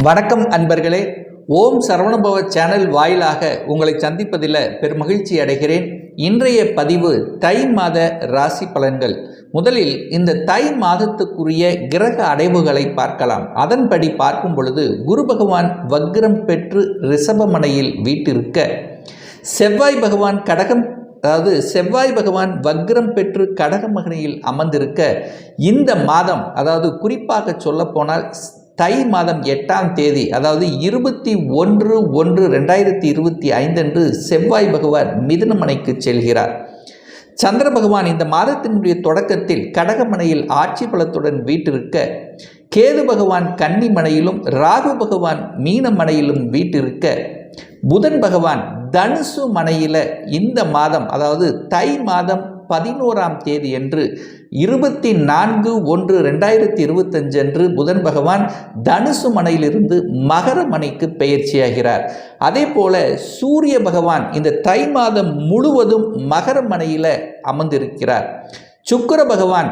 வணக்கம் அன்பர்களே. ஓம் சரவணபவ சேனல் வாயிலாக உங்களை சந்திப்பதில் பெருமகிழ்ச்சி அடைகிறேன். இன்றைய பதிவு தை மாத ராசி பலன்கள். முதலில் இந்த தை மாதத்துக்குரிய கிரக அடைவுகளை பார்க்கலாம். அதன்படி பார்க்கும் பொழுது குரு பகவான் வக்ரம் பெற்று ரிஷபமனையில் வீட்டிருக்க, செவ்வாய் பகவான் வக்ரம் பெற்று கடகமகனையில் அமர்ந்திருக்க, இந்த மாதம் குறிப்பாக சொல்ல போனால் தை மாதம் 8ஆம் தேதி 21/1/2025 அன்று செவ்வாய் பகவான் மிதுனமனைக்கு செல்கிறார். சந்திர பகவான் இந்த மாதத்தினுடைய தொடக்கத்தில் கடகமனையில் ஆட்சி பலத்துடன் வீட்டிருக்க, கேது பகவான் கன்னிமனையிலும் ராகு பகவான் மீனமனையிலும் வீட்டிருக்க, புதன் பகவான் தனுசு மனையில் இந்த மாதம் தை மாதம் 11ஆம் தேதி என்று 24/1/2025 அன்று புதன் பகவான் தனுசு மனையிலிருந்து மகர மனைக்கு பெயர்ச்சியாகிறார். அதே போல சூரிய பகவான் இந்த தை மாதம் முழுவதும் மகர மனையில் அமர்ந்திருக்கிறார். சுக்கிர பகவான்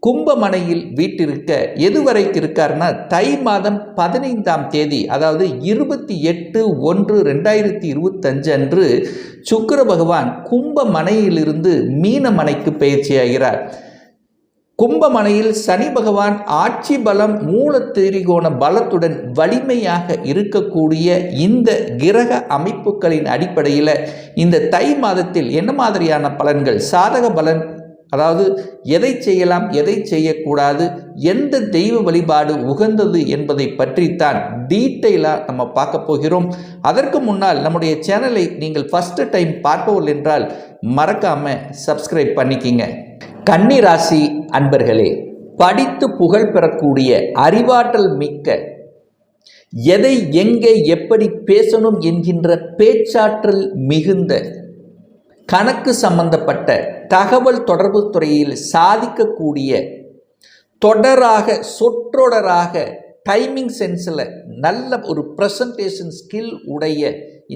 கும்பமனையில் வீட்டிருக்க எதுவரைக்கு இருக்காருன்னா தை மாதம் 15ஆம் தேதி 28/1/2025 அன்று சுக்கிர பகவான் கும்பமனையிலிருந்து மீனமனைக்கு பயிற்சியாகிறார். கும்பமனையில் சனி பகவான் ஆட்சி பலம் மூல திரிகோண பலத்துடன் வலிமையாக இருக்கக்கூடிய இந்த கிரக அமைப்புகளின் அடிப்படையில் இந்த தை மாதத்தில் என்ன மாதிரியான பலன்கள், சாதக பலன், எதை செய்யலாம் எதை செய்யக்கூடாது, எந்த தெய்வ வழிபாடு உகந்தது என்பதை பற்றித்தான் டீட்டெயிலாக நம்ம பார்க்க போகிறோம். அதற்கு முன்னால் நம்முடைய சேனலை நீங்கள் ஃபர்ஸ்ட் டைம் பார்ப்பவர்கள் என்றால் மறக்காம சப்ஸ்கிரைப் பண்ணிக்கிங்க. கன்னி ராசி அன்பர்களே, படித்து புகழ் பெறக்கூடிய அறிவாற்றல் மிக்க, எதை எங்கே எப்படி பேசணும் என்கின்ற பேச்சாற்றல் மிகுந்த, கணக்கு சம்பந்தப்பட்ட தகவல் தொடர்பு துறையில் சாதிக்கக்கூடிய, தொடராக சொற்றொடராக டைமிங் சென்ஸில் நல்ல ஒரு ப்ரெசன்டேஷன் ஸ்கில் உடைய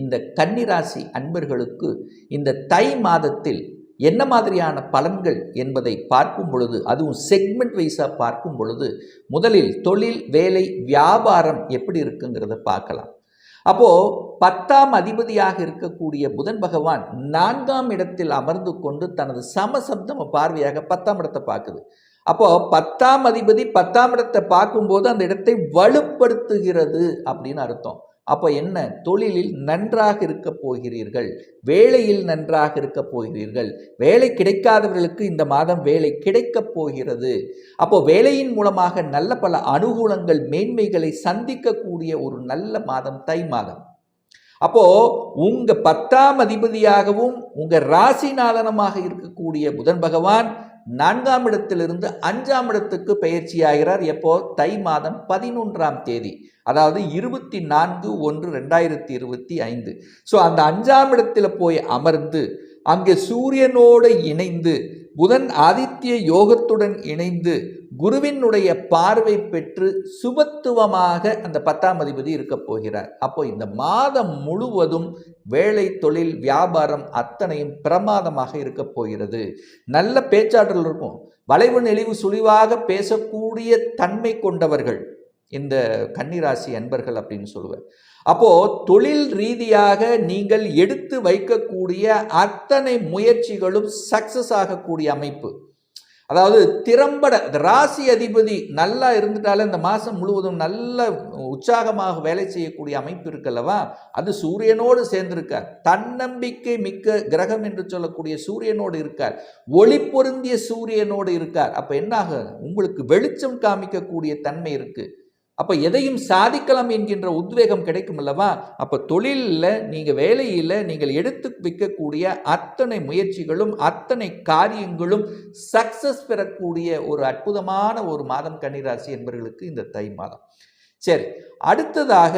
இந்த கன்னிராசி அன்பர்களுக்கு இந்த தை மாதத்தில் என்ன மாதிரியான பலன்கள் என்பதை பார்க்கும் பொழுது, அதுவும் செக்மெண்ட் வைஸாக பார்க்கும் பொழுது, முதலில் தொழில், வேலை, வியாபாரம் எப்படி இருக்குங்கிறத பார்க்கலாம். அப்போது 10ஆம் அதிபதியாக இருக்கக்கூடிய புதன் பகவான் 4ஆம் இடத்தில் அமர்ந்து கொண்டு தனது சமசப்தம பார்வையாக 10ஆம் இடத்தை பார்க்குது. அப்போது 10ஆம் அதிபதி 10ஆம் இடத்தை பார்க்கும்போது அந்த இடத்தை வலுப்படுத்துகிறது அப்படின்னு அர்த்தம். அப்போ என்ன, தொழிலில் நன்றாக இருக்க போகிறீர்கள், வேலையில் நன்றாக இருக்க போகிறீர்கள், வேலை கிடைக்காதவர்களுக்கு இந்த மாதம் வேலை கிடைக்கப் போகிறது. அப்போ வேலையின் மூலமாக நல்ல பல அனுகூலங்கள், மேன்மைகளை சந்திக்கக்கூடிய ஒரு நல்ல மாதம் தை மாதம். அப்போ உங்க 10ஆம் அதிபதியாகவும் உங்க ராசிநாதனமாக இருக்கக்கூடிய புதன் பகவான் 4ஆம் இடத்திலிருந்து 5ஆம் இடத்துக்கு பெயர்ச்சியாகிறார். எப்போ, தை மாதம் 11ஆம் தேதி 24/1/2025. ஸோ அந்த 5ஆம் இடத்தில் போய் அமர்ந்து அங்கே சூரியனோடு இணைந்து, புதன் ஆதித்ய யோகத்துடன் இணைந்து, குருவினுடைய பார்வை பெற்று சுபத்துவமாக அந்த 10ஆம் அதிபதி இருக்க போகிறார். அப்போ இந்த மாதம் முழுவதும் வேலை, தொழில், வியாபாரம் அத்தனையும் பிரமாதமாக இருக்க போகிறது. நல்ல பேச்சாற்றல் இருக்கும். வளைவு நெளிவு சுழிவாக பேசக்கூடிய தன்மை கொண்டவர்கள் இந்த கன்னிராசி அன்பர்கள் அப்படின்னு சொல்லுவேன். அப்போது தொழில் ரீதியாக நீங்கள் எடுத்து வைக்கக்கூடிய அத்தனை முயற்சிகளும் சக்சஸ் ஆகக்கூடிய அமைப்பு. திறம்பட ராசி அதிபதி நல்லா இருந்துட்டாலே இந்த மாதம் முழுவதும் நல்ல உற்சாகமாக வேலை செய்யக்கூடிய அமைப்பு இருக்கல்லவா, அது சூரியனோடு சேர்ந்திருக்கார். தன்னம்பிக்கை மிக்க கிரகம் என்று சொல்லக்கூடிய சூரியனோடு இருக்கார், ஒளி பொருந்திய சூரியனோடு இருக்கார். அப்போ என்னாக, உங்களுக்கு வெளிச்சம் காமிக்கக்கூடிய தன்மை இருக்கு. அப்போ எதையும் சாதிக்கலாம் என்கின்ற உத்வேகம் கிடைக்கும் அல்லவா. அப்போ தொழிலில், நீங்கள் வேலையில் நீங்கள் எடுத்து வைக்கக்கூடிய அத்தனை முயற்சிகளும் அத்தனை காரியங்களும் சக்சஸ் பெறக்கூடிய ஒரு அற்புதமான ஒரு மாதம் கன்னிராசி என்பவர்களுக்கு இந்த தை மாதம். சரி, அடுத்ததாக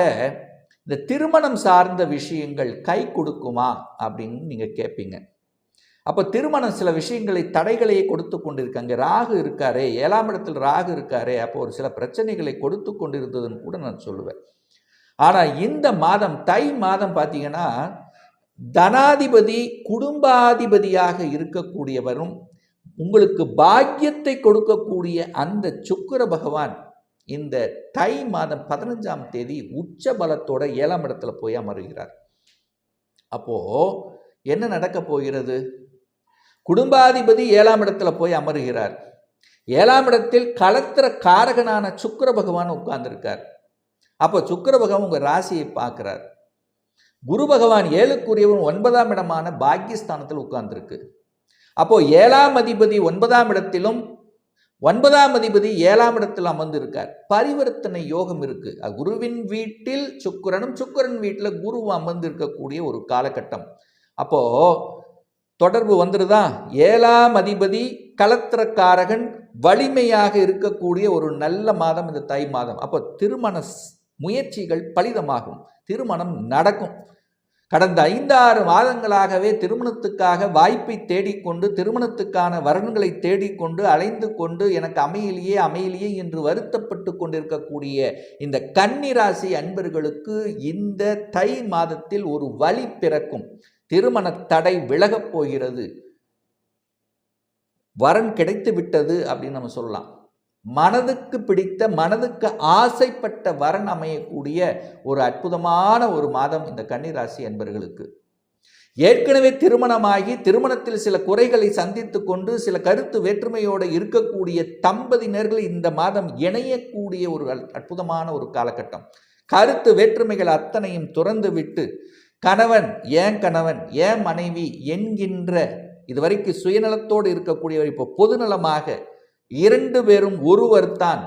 இந்த திருமணம் சார்ந்த விஷயங்கள் கை கொடுக்குமா அப்படின்னு நீங்கள் கேட்பீங்க. அப்போ திருமணம் சில விஷயங்களை தடைகளையே கொடுத்து கொண்டிருக்காங்க. ராகு இருக்காரே, 7ஆம் இடத்தில் ராகு இருக்காரே, அப்போ ஒரு சில பிரச்சனைகளை கொடுத்து கொண்டிருந்ததுன்னு கூட நான் சொல்லுவேன். ஆனால் இந்த மாதம் தை மாதம் பார்த்தீங்கன்னா, தனாதிபதி குடும்பாதிபதியாக இருக்கக்கூடியவரும் உங்களுக்கு பாக்கியத்தை கொடுக்கக்கூடிய அந்த சுக்கிர பகவான் இந்த தை மாதம் 15ஆம் தேதி உச்ச பலத்தோட 7ஆம் இடத்துல போய் அமருகிறார். அப்போ என்ன நடக்க போகிறது? குடும்பாதிபதி 7ஆம் இடத்துல போய் அமருகிறார். 7ஆம் இடத்தில் களத்திர காரகனான சுக்கிர பகவான் உட்கார்ந்திருக்கார். அப்போ சுக்கிர பகவான் உங்க ராசியை பார்க்கிறார். குரு பகவான் 7க்குரியவன் 9ஆம் இடமான பாக்கியஸ்தானத்தில் உட்கார்ந்திருக்கு. அப்போ 7ஆம் அதிபதி 9ஆம் இடத்திலும் 9ஆம் அதிபதி 7ஆம் இடத்தில் அமர்ந்திருக்கார். பரிவர்த்தனை யோகம் இருக்கு. குருவின் வீட்டில் சுக்கிரனும் சுக்கிரன் வீட்டில் குருவும் அமர்ந்திருக்கக்கூடிய ஒரு காலகட்டம். அப்போ தொடர்பு வந்துருதா? 7ஆம் அதிபதி களத்திரக்காரகன் வலிமையாக இருக்கக்கூடிய ஒரு நல்ல மாதம் இந்த தை மாதம். அப்போ திருமண முயற்சிகள் பலிதமாகும், திருமணம் நடக்கும். கடந்த 5-6 மாதங்களாகவே திருமணத்துக்காக வாய்ப்பை தேடிக்கொண்டு, திருமணத்துக்கான வரன்களை தேடிக்கொண்டு அலைந்து கொண்டு எனக்கு அமையலையே என்று வருத்தப்பட்டு கொண்டிருக்கக்கூடிய இந்த கன்னி ராசி அன்பர்களுக்கு இந்த தை மாதத்தில் ஒரு வழி பிறக்கும். திருமண தடை விலகப் போகிறது. வரன் கிடைத்து விட்டது அப்படின்னு நம்ம சொல்லலாம். மனதுக்கு பிடித்த, மனதுக்கு ஆசைப்பட்ட வரன் அமையக்கூடிய ஒரு அற்புதமான ஒரு மாதம் இந்த கன்னிராசி என்பவர்களுக்கு. ஏற்கனவே திருமணமாகி திருமணத்தில் சில குறைகளை சந்தித்து கொண்டு சில கருத்து வேற்றுமையோடு இருக்கக்கூடிய தம்பதியினர்கள் இந்த மாதம் இணையக்கூடிய ஒரு அற்புதமான ஒரு காலகட்டம். கருத்து வேற்றுமைகள் அத்தனையும் துறந்து விட்டு கணவன் ஏன் மனைவி என்கின்ற இதுவரைக்கும் சுயநலத்தோடு இருக்கக்கூடியவர் இப்போ பொதுநலமாக 2 பேரும் ஒருவர்தான்,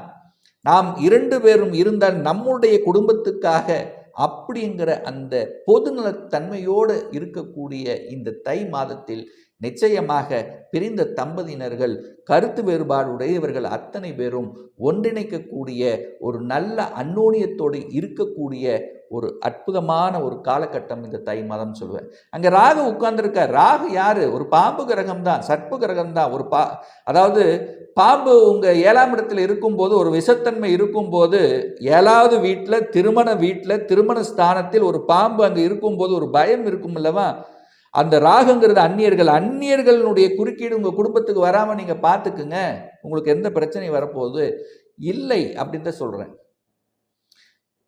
நாம் 2 பேரும் இருந்தால் நம்முடைய குடும்பத்துக்காக அப்படிங்கிற அந்த பொதுநலத்தன்மையோடு இருக்கக்கூடிய இந்த தை மாதத்தில் நிச்சயமாக பிரிந்த தம்பதியினர்கள், கருத்து வேறுபாடு உடையவர்கள் அத்தனை பேரும் ஒன்றிணைக்கக்கூடிய ஒரு நல்ல அந்யோன்யத்தோடு இருக்கக்கூடிய ஒரு அற்புதமான ஒரு காலகட்டம் இந்த தை மாதம் சொல்லுவேன். அங்கே ராகு உட்கார்ந்துருக்கார். ராகு யாரு? ஒரு பாம்பு கிரகம் தான், சர்ப்பு கிரகம் தான். அதாவது பாம்பு உங்க 7ஆம் இடத்துல இருக்கும்போது, ஒரு விஷத்தன்மை இருக்கும்போது, 7வது வீட்டில் திருமண ஸ்தானத்தில் ஒரு பாம்பு அங்கே இருக்கும்போது ஒரு பயம் இருக்கும் அல்லவா? அந்த ராகுங்கிறது அந்நியர்களுடைய குறுக்கீடு உங்க குடும்பத்துக்கு வராம நீங்க பார்த்துக்குங்க, உங்களுக்கு எந்த பிரச்சனையும் வரப்போகுது இல்லை அப்படின்னு தான் சொல்றேன்.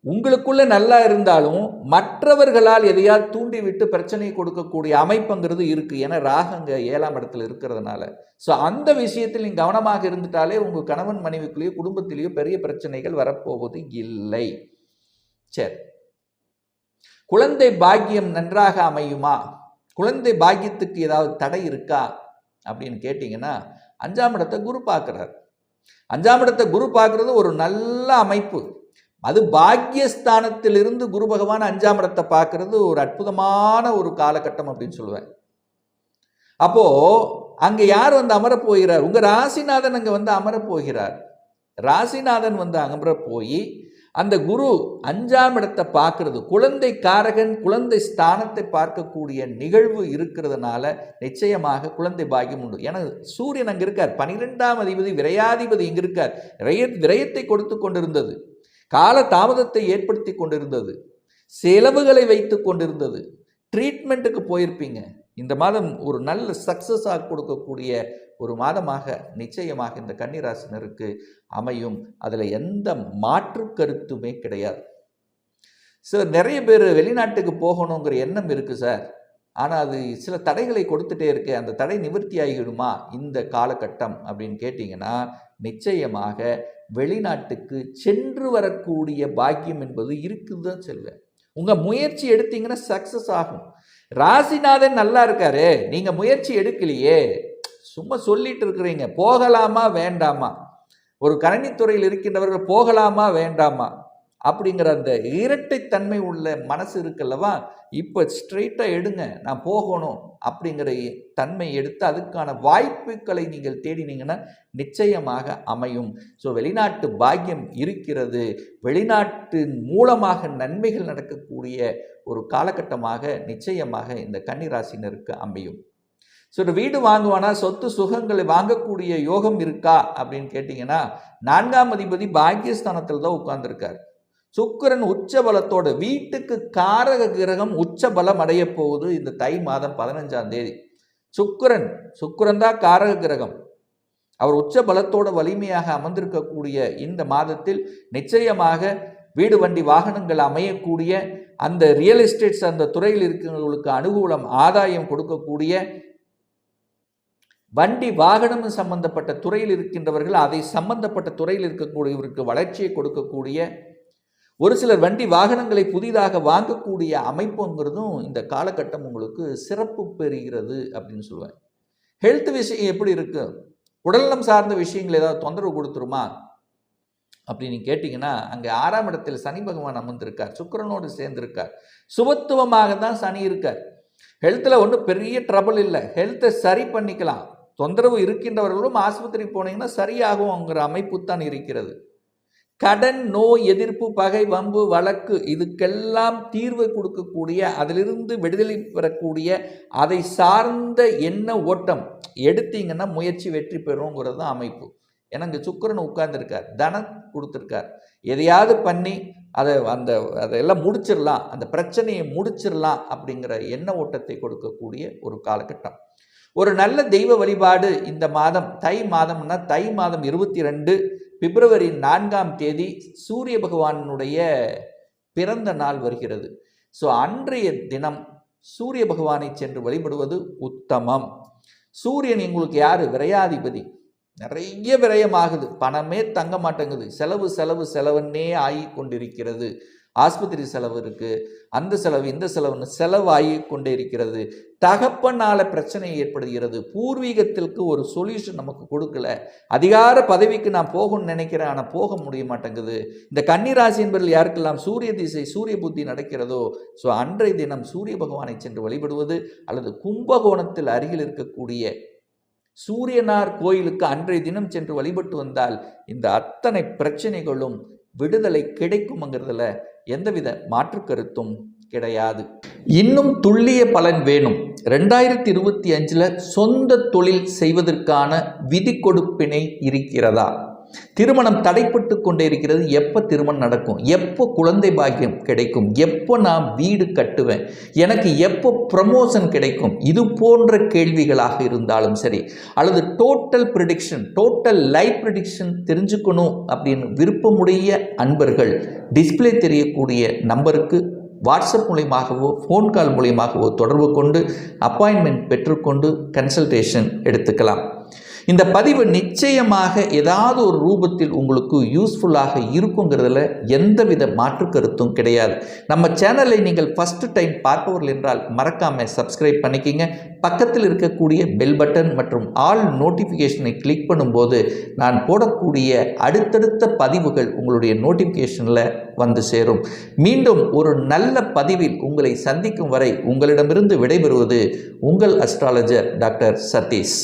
உங்களுக்குள்ள நல்லா இருந்தாலும் மற்றவர்களால் எதையாவது தூண்டி விட்டு பிரச்சனை கொடுக்கக்கூடிய அமைப்புங்கிறது இருக்கு. ஏன்னா ராகங்க 7ஆம் இடத்துல இருக்கிறதுனால. ஸோ அந்த விஷயத்தில் நீங்க கவனமாக இருந்துட்டாலே உங்க கணவன் மனைவிக்குள்ளேயோ குடும்பத்திலேயோ பெரிய பிரச்சனைகள் வரப்போவது இல்லை. சரி, குழந்தை பாக்கியம் நன்றாக அமையுமா? குழந்தை பாக்கியத்துக்கு ஏதாவது தடை இருக்கா அப்படின்னு கேட்டீங்கன்னா, 5ஆம் இடத்தை குரு பார்க்கிறார். 5ஆம் இடத்தை குரு பார்க்கறது ஒரு நல்ல அமைப்பு. அது பாக்கியஸ்தானத்திலிருந்து குரு பகவான் 5ஆம் இடத்தை பார்க்கறது ஒரு அற்புதமான ஒரு காலகட்டம் அப்படின்னு சொல்லுவேன். அப்போ அங்க யார் வந்து அமரப் போகிறார்? உங்க ராசிநாதன் அங்க வந்து அமரப் போகிறார். ராசிநாதன் வந்து அமர போய் அந்த குரு 5ஆம் இடத்தை பார்க்கறது, குழந்தை காரகன் குழந்தை ஸ்தானத்தை பார்க்கக்கூடிய நிகழ்வு இருக்கிறதுனால நிச்சயமாக குழந்தை பாக்கியம் உண்டு. ஏன்னா சூரியன் அங்க இருக்கார், 12ஆம் அதிபதி விரையாதிபதி இங்க இருக்கார். விரயத்தை கொடுத்து கொண்டிருந்தது, கால தாமதத்தை ஏற்படுத்தி கொண்டிருந்தது, செலவுகளை வைத்து கொண்டிருந்தது. ட்ரீட்மெண்ட்டுக்கு போயிருப்பீங்க. இந்த மாதம் ஒரு நல்ல சக்சஸாக கொடுக்கக்கூடிய ஒரு மாதமாக நிச்சயமாக இந்த கன்னிராசினருக்கு அமையும். அதில் எந்த மாற்று கருத்துமே கிடையாது. சார், நிறைய பேர் வெளிநாட்டுக்கு போகணுங்கிற எண்ணம் இருக்குது சார், ஆனால் அது சில தடைகளை கொடுத்துட்டே இருக்கு, அந்த தடை நிவர்த்தி ஆகிடுமா இந்த காலகட்டம் அப்படின்னு கேட்டிங்கன்னா, நிச்சயமாக வெளிநாட்டுக்கு சென்று வரக்கூடிய பாக்கியம் என்பது இருக்குது தான் சொல்வேன். உங்கள் முயற்சி எடுத்தீங்கன்னா சக்ஸஸ் ஆகும். ராசிநாதன் நல்லா இருக்காரு, நீங்கள் முயற்சி எடுக்கலையே, சும்மா சொல்லிட்டு இருக்கிறீங்க. போகலாமா வேண்டாமா? ஒரு கணினித்துறையில் இருக்கின்றவர்கள் போகலாமா வேண்டாமா அப்படிங்கிற அந்த இரட்டைத்தன்மை உள்ள மனசு இருக்குல்லவா, இப்போ ஸ்ட்ரெயிட்டாக எடுங்க, நான் போகணும் அப்படிங்கிற தன்மை எடுத்து அதுக்கான வாய்ப்புகளை நீங்கள் தேடினீங்கன்னா நிச்சயமாக அமையும். ஸோ வெளிநாட்டு பாக்கியம் இருக்கிறது. வெளிநாட்டின் மூலமாக நன்மைகள் நடக்கக்கூடிய ஒரு காலகட்டமாக நிச்சயமாக இந்த கன்னிராசினருக்கு அமையும். ஸோ வீடு வாங்குவானா, சொத்து சுகங்களை வாங்கக்கூடிய யோகம் இருக்கா அப்படின்னு கேட்டிங்கன்னா, 4ஆம் அதிபதி பாக்கியஸ்தானத்தில் தான் உட்கார்ந்துருக்கார். சுக்கிரன் உச்ச பலத்தோடு, வீட்டுக்கு காரக கிரகம் உச்ச பலம் அடைய போகுது இந்த தை மாதம் 15ஆம் தேதி. சுக்கிரன் தான் காரக கிரகம். அவர் உச்ச பலத்தோட வலிமையாக அமர்ந்திருக்கக்கூடிய இந்த மாதத்தில் நிச்சயமாக வீடு வண்டி வாகனங்கள் அமையக்கூடிய, அந்த ரியல் எஸ்டேட்ஸ் அந்த துறையில் இருக்கிறவர்களுக்கு அனுகூலம் ஆதாயம் கொடுக்கக்கூடிய, வண்டி வாகனம் சம்பந்தப்பட்ட துறையில் இருக்கின்றவர்கள் அதை சம்பந்தப்பட்ட துறையில் இருக்கக்கூடியவருக்கு வளர்ச்சியை கொடுக்கக்கூடிய, ஒரு சிலர் வண்டி வாகனங்களை புதிதாக வாங்கக்கூடிய அமைப்புங்கிறதும் இந்த காலகட்டம் உங்களுக்கு சிறப்பு பெறுகிறது அப்படின்னு சொல்லுவேன். ஹெல்த் விஷயம் எப்படி இருக்கு? உடல்நலம் சார்ந்த விஷயங்கள் ஏதாவது தொந்தரவு கொடுத்துருமா அப்படின்னு கேட்டிங்கன்னா, அங்கே 6ஆம் இடத்தில் சனி பகவான் அமர்ந்திருக்கார், சுக்கிரனோடு சேர்ந்திருக்கார். சுபத்துவமாக தான் சனி இருக்கார். ஹெல்த்தில் ஒன்றும் பெரிய ட்ரபிள் இல்லை, ஹெல்த்தை சரி பண்ணிக்கலாம். தொந்தரவு இருக்கின்றவர்களும் ஆஸ்பத்திரி போனீங்கன்னா சரியாகும்ங்கிற அமைப்பு தான் இருக்கிறது. கடன், நோய், எதிர்ப்பு, பகை, வம்பு, வழக்கு இதுக்கெல்லாம் தீர்வை கொடுக்கக்கூடிய, அதிலிருந்து விடுதலை பெறக்கூடிய, அதை சார்ந்த எண்ண ஓட்டம் எடுத்தீங்கன்னா முயற்சி வெற்றி பெறுங்கிறது தான் அமைப்பு. ஏன்னா இங்கே சுக்கிரன் உட்கார்ந்துருக்கார், தனம் கொடுத்துருக்கார். எதையாவது பண்ணி அதெல்லாம் முடிச்சிடலாம், அந்த பிரச்சனையை முடிச்சிடலாம் அப்படிங்கிற எண்ண ஓட்டத்தை கொடுக்கக்கூடிய ஒரு காலகட்டம். ஒரு நல்ல தெய்வ வழிபாடு இந்த மாதம், தை மாதம்னா தை மாதம் 22 பிப்ரவரி 4ஆம் தேதி சூரிய பகவானுடைய பிறந்த நாள் வருகிறது. ஸோ அன்றைய தினம் சூரிய பகவானை சென்று வழிபடுவது உத்தமம். சூரியன் உங்களுக்கு யாரு? விரையாதிபதி. நிறைய விரயமாகுது, பணமே தங்க மாட்டேங்குது, செலவு செலவு செலவுன்னே ஆகி கொண்டிருக்கிறது. ஆஸ்பத்திரி செலவு இருக்கு, அந்த செலவு இந்த செலவுன்னு செலவாகி கொண்டே இருக்கிறது. தகப்பனால பிரச்சனை ஏற்படுகிறது. பூர்வீகத்திற்கு ஒரு சொல்யூஷன் நமக்கு கொடுக்கல. அதிகார பதவிக்கு நான் போகணும்னு நினைக்கிறேன், ஆனால் போக முடிய மாட்டேங்குது. இந்த கன்னிராசி என்பதில் யாருக்கெல்லாம் சூரிய திசை சூரிய புத்தி நடக்கிறதோ, ஸோ அன்றைய தினம் சூரிய பகவானை சென்று வழிபடுவது, அல்லது கும்பகோணத்தில் அருகில் இருக்கக்கூடிய சூரியனார் கோயிலுக்கு அன்றைய தினம் சென்று வழிபட்டு வந்தால் இந்த அத்தனை பிரச்சனைகளும் விடுதலை கிடைக்கும்ங்கிறதுல எந்தவித மாற்று கருத்தும் கிடையாது. இன்னும் துல்லிய பலன் வேணும். 2025 சொந்த தொழில் செய்வதற்கான விதி கொடுப்பினை இருக்கிறதா? திருமணம் தடைப்பட்டு கொண்டே இருக்கிறது. எப்போ திருமணம் நடக்கும்? எப்போ குழந்தை பாக்கியம் கிடைக்கும்? எப்போ நான் வீடு கட்டுவேன்? எனக்கு எப்போ ப்ரமோஷன் கிடைக்கும்? இது போன்ற கேள்விகளாக இருந்தாலும் சரி, அல்லது total prediction, total life prediction தெரிஞ்சுக்கணும் அப்படின்னு விருப்பமுடைய அன்பர்கள் டிஸ்பிளே தெரியக்கூடிய நம்பருக்கு வாட்ஸ்அப் மூலியமாகவோ ஃபோன் கால் மூலியமாகவோ தொடர்பு கொண்டு அப்பாயின்மெண்ட் பெற்றுக்கொண்டு கன்சல்டேஷன் எடுத்துக்கலாம். இந்த பதிவு நிச்சயமாக ஏதாவது ஒரு ரூபத்தில் உங்களுக்கு யூஸ்ஃபுல்லாக இருக்குங்கிறதுல எந்தவித மாற்று கருத்தும் கிடையாது. நம்ம சேனலை நீங்கள் ஃபஸ்ட்டு டைம் பார்ப்பவர்கள் என்றால் மறக்காமல் சப்ஸ்கிரைப் பண்ணிக்கிங்க. பக்கத்தில் இருக்கக்கூடிய பெல் பட்டன் மற்றும் ஆல் நோட்டிஃபிகேஷனை கிளிக் பண்ணும்போது நான் போடக்கூடிய அடுத்தடுத்த பதிவுகள் உங்களுடைய நோட்டிஃபிகேஷனில் வந்து சேரும். மீண்டும் ஒரு நல்ல பதிவில் உங்களை சந்திக்கும் வரை உங்களிடமிருந்து விடைபெறுவது உங்கள் அஸ்ட்ராலஜர் டாக்டர் சதீஷ்.